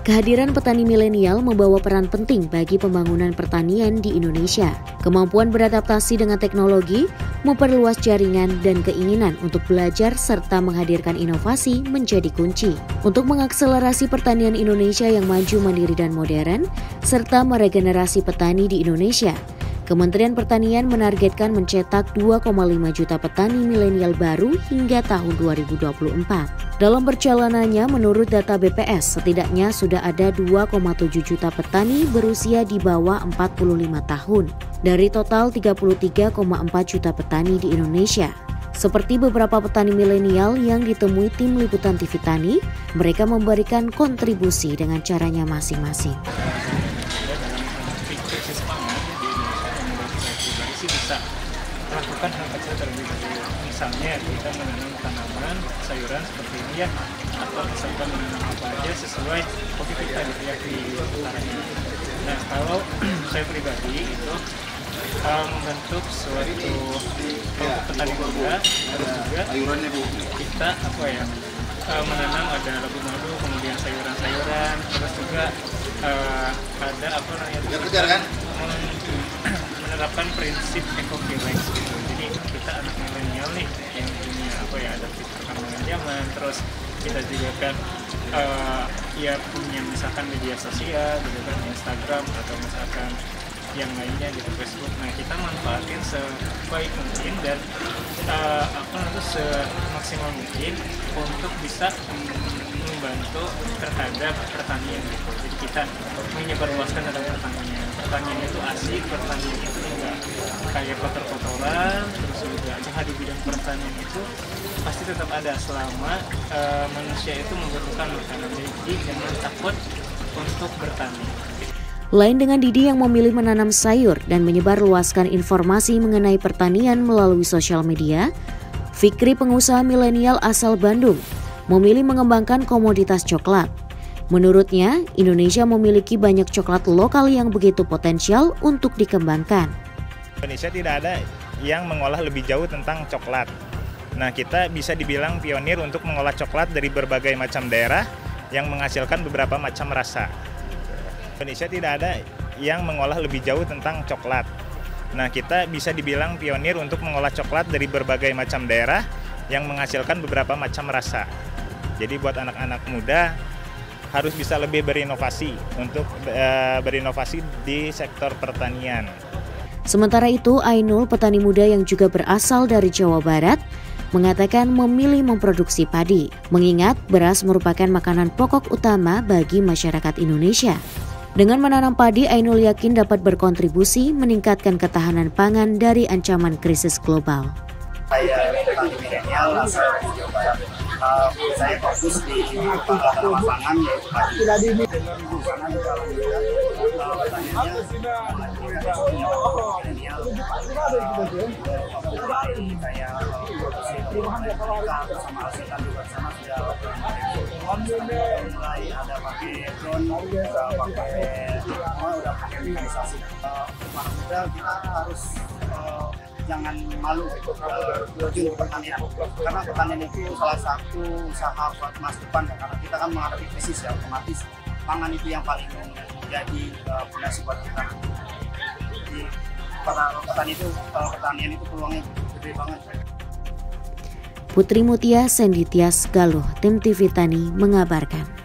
Kehadiran petani milenial membawa peran penting bagi pembangunan pertanian di Indonesia. Kemampuan beradaptasi dengan teknologi, memperluas jaringan, dan keinginan untuk belajar serta menghadirkan inovasi menjadi kunci untuk mengakselerasi pertanian Indonesia yang maju, mandiri, dan modern, serta meregenerasi petani di Indonesia. Kementerian Pertanian menargetkan mencetak 2,5 juta petani milenial baru hingga tahun 2024. Dalam perjalanannya, menurut data BPS, setidaknya sudah ada 2,7 juta petani berusia di bawah 45 tahun dari total 33,4 juta petani di Indonesia. Seperti beberapa petani milenial yang ditemui tim liputan TV Tani, mereka memberikan kontribusi dengan caranya masing-masing. Bisa melakukan hal kecil terlebih dahulu. Misalnya kita menanam tanaman sayuran seperti ini ya, atau misalkan menanam apa aja sesuai hobi kita gitu ya di utaranya. Nah, kalau saya pribadi itu membentuk suatu petani muda, terus juga kita menanam ada labu madu, kemudian sayuran-sayuran, terus juga ada menerapkan prinsip eco-village gitu. Jadi kita anak milenial nih yang punya adaptif perkembangan zaman, terus kita juga kan punya misalkan media sosial gitu kan, Instagram atau misalkan yang lainnya gitu, Facebook. Nah, kita manfaatin sebaik mungkin dan semaksimal mungkin untuk bisa membantu terhadap pertanian gitu. Jadi kita menyebarluaskan tentang pertanian. Pertanian itu asik, pertanian itu enggak kayak kotor-kotoran, terus juga usaha di bidang pertanian itu pasti tetap ada selama manusia itu membutuhkan makanan. Jadi jangan takut untuk bertani. Lain dengan Didi yang memilih menanam sayur dan menyebarluaskan informasi mengenai pertanian melalui sosial media, Fikri, pengusaha milenial asal Bandung, memilih mengembangkan komoditas coklat. Menurutnya, Indonesia memiliki banyak coklat lokal yang begitu potensial untuk dikembangkan. Indonesia tidak ada yang mengolah lebih jauh tentang coklat. Nah, kita bisa dibilang pionir untuk mengolah coklat dari berbagai macam daerah yang menghasilkan beberapa macam rasa. Indonesia tidak ada yang mengolah lebih jauh tentang coklat. Nah, kita bisa dibilang pionir untuk mengolah coklat dari berbagai macam daerah yang menghasilkan beberapa macam rasa. Jadi buat anak-anak muda harus bisa lebih berinovasi untuk berinovasi di sektor pertanian. Sementara itu, Ainul, petani muda yang juga berasal dari Jawa Barat, mengatakan memilih memproduksi padi, mengingat beras merupakan makanan pokok utama bagi masyarakat Indonesia. Dengan menanam padi, Ainul yakin dapat berkontribusi meningkatkan ketahanan pangan dari ancaman krisis global. Saya petani milenial asal Jawa Barat. Saya fokus di tanaman pangan yaitu padi. Mulai ada pakai drone, udah pakai mekanisasi. Muda kita harus jangan malu terjun ke pertanian, karena pertanian itu salah satu usaha buat masa depan, karena kita kan menghadapi krisis ya, otomatis pangan itu yang paling menjadi fondasi buat kita. Jadi pertanian itu peluangnya gede banget. Putri Mutia, Sandy Tias, Galuh, Tim TV Tani mengabarkan.